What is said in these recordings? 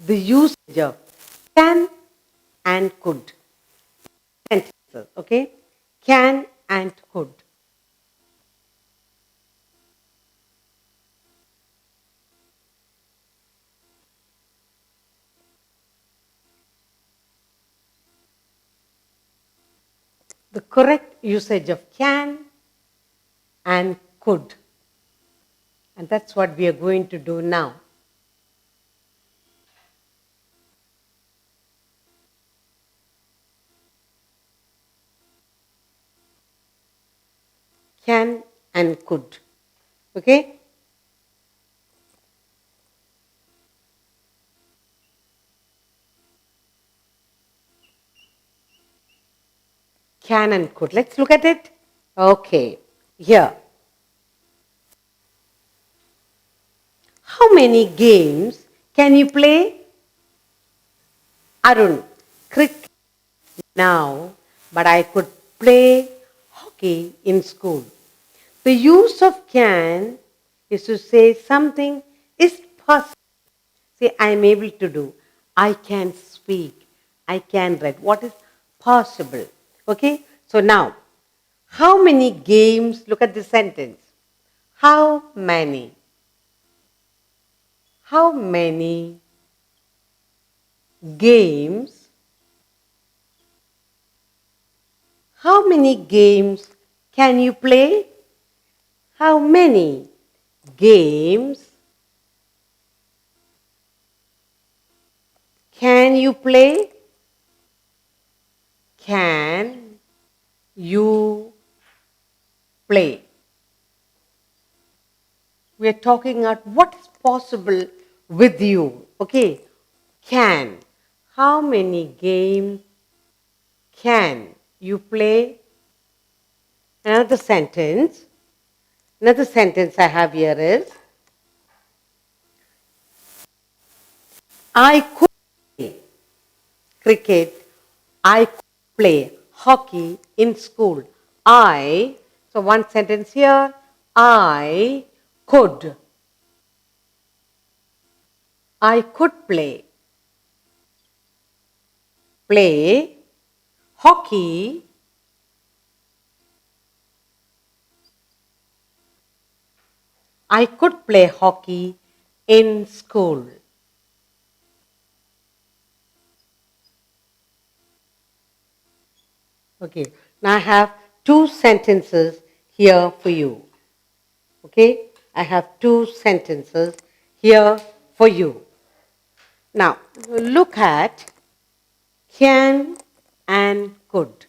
the usage of can and could. Sentences, okay? Can and could. The correct usage of can and could. And that's what we are going to do now. Can and could. Okay? Can and could. Let's look at it. Okay. Here. How many games can you play? Arun, cricket now, but I could play hockey in school. The use of can is to say something is possible. Say, I am able to do. I can speak. I can read. What is possible? Okay? So now, how many games? Look at the sentence. How many? How many games? How many games can you play? How many games can you play? Can you play? We are talking about what is possible with you. Okay? Can. How many games can you play? Another sentence. Another sentence I have here is I could play cricket. I could play hockey in school. So one sentence here. I could. I could play hockey. I could play hockey in school. Okay, now I have two sentences here for you. Okay, I have two sentences here for you. Now, look at can and could.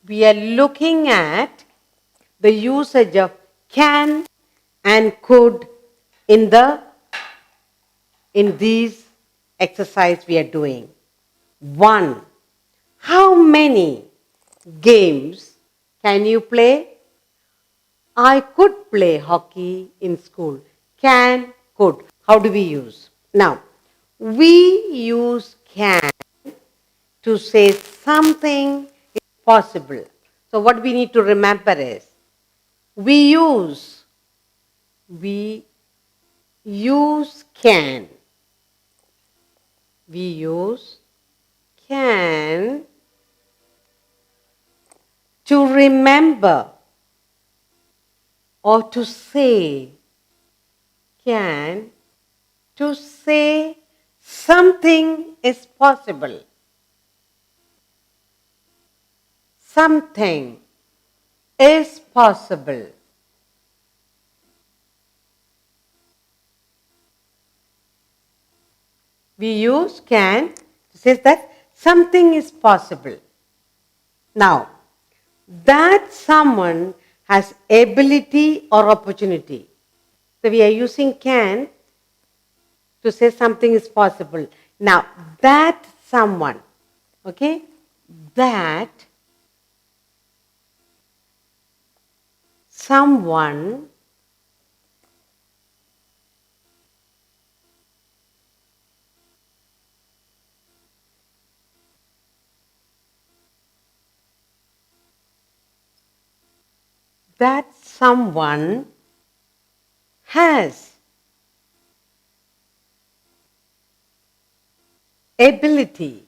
We are looking at the usage of can and could in these exercise we are doing. 1. How many games can you play? I could play hockey in school. Can, could. How do we use? Now, we use can to say something is possible. So what we need to remember is we use can. We use can to remember or to say. Can to say something is possible. Something is possible. We use can to say that something is possible. Now, that someone has ability or opportunity. So we are using can to say something is possible. Now, that someone, okay, that someone that someone has. ability.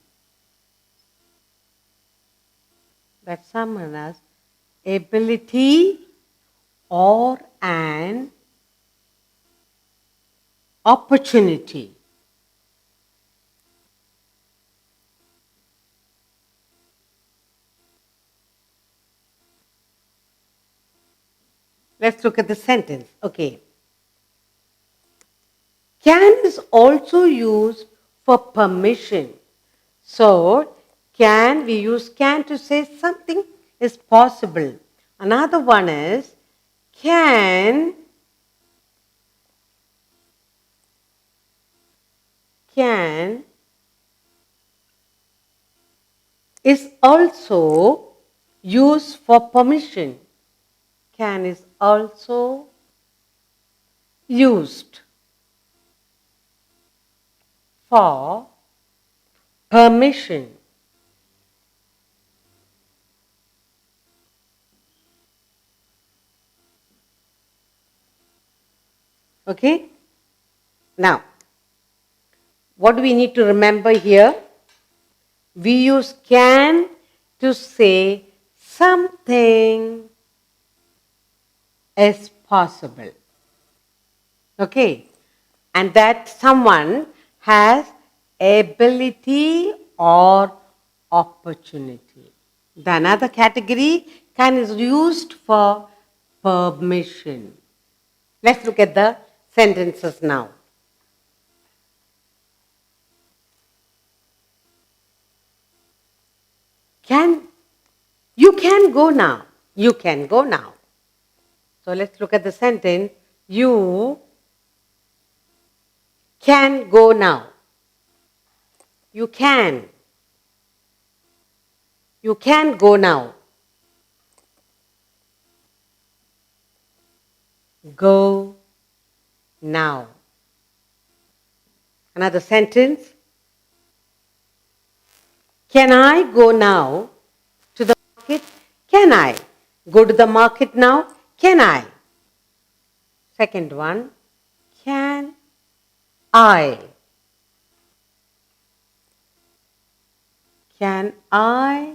That's someone as ability or an opportunity. Let's look at the sentence. Okay. Can is also used for permission. So, can, we use can to say something is possible. Another one is can is also used for permission. Can is also used for permission. Okay? Now, what do we need to remember here? We use can to say something is possible. Okay? And that someone has ability or opportunity. The another category, can is used for permission. Let's look at the sentences now. You can go now. You can go now. So let's look at the sentence. You can go now. You can. You can go now. Go now. Another sentence. Can I go now to the market? Can I go to the market now? Can I? Second one. Can I? Can I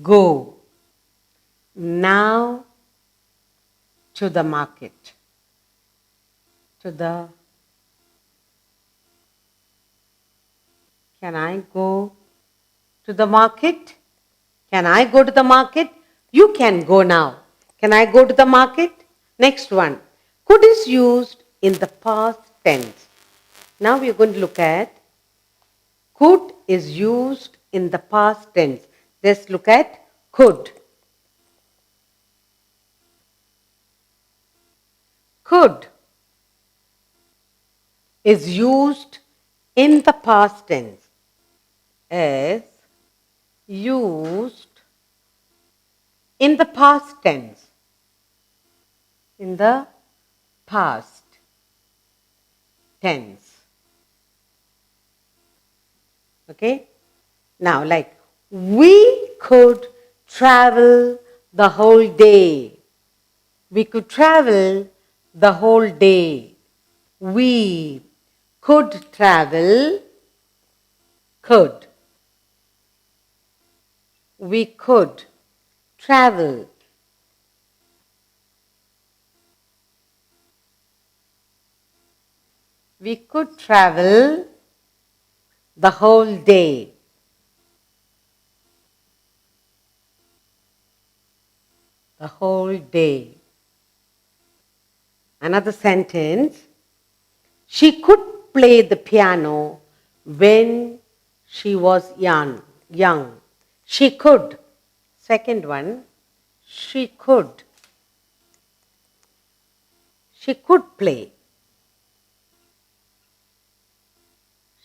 go now to the market? Can I go to the market? Can I go to the market? You can go now. Can I go to the market? Next one. Could is used in the past tense. Now we are going to look at could is used in the past tense. Let's look at could. Could is used in the past tense. Is used in the past tense. In the past tense. Okay? Now, like, we could travel the whole day. We could travel the whole day. We could travel, could. We could travel. We could travel the whole day. The whole day. Another sentence. She could play the piano when she was young. She could. Second one. She could. She could play.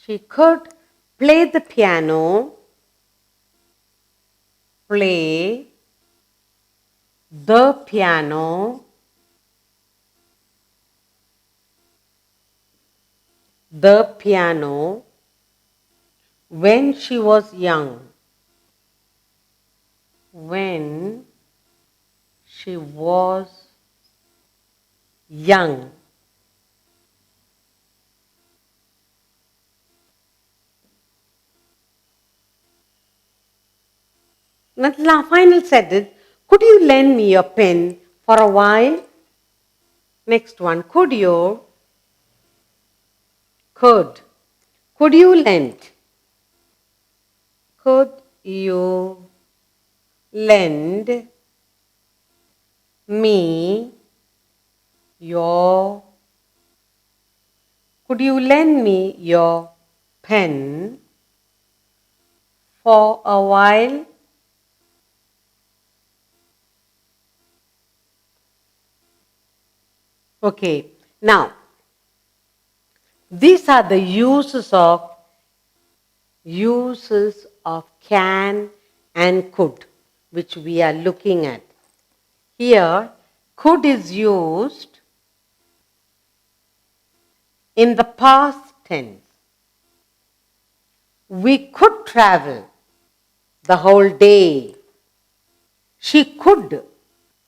She could play the piano. Play the piano. The piano when she was young. When she was young. Final sentence. Could you lend me your pen for a while? Next one. Could. Could you lend? Could you lend me your Could you lend me your pen for a while? Okay. Now, these are the uses of can and could, which we are looking at. Here, could is used in the past tense. We could travel the whole day. She could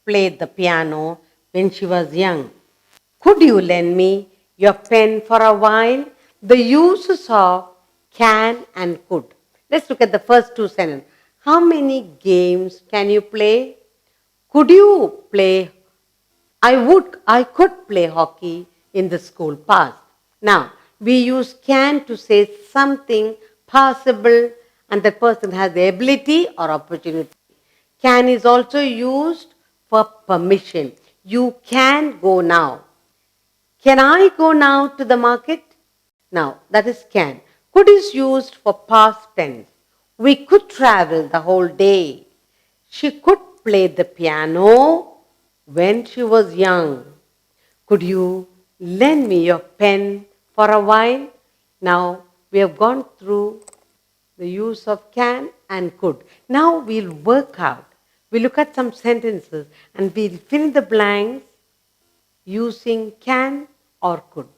play the piano when she was young. Could you lend me your pen for a while? The uses of can and could. Let's look at the first two sentences. How many games can you play? Could you play? I could play hockey in the school past. Now, we use can to say something possible and the person has the ability or opportunity. Can is also used for permission. You can go now. Can I go now to the market? Now, that is can. Could is used for past tense. We could travel the whole day. She could play the piano when she was young. Could you lend me your pen for a while? Now, we have gone through the use of can and could. Now, we'll work out. We'll look at some sentences and we'll fill the blanks using can or could.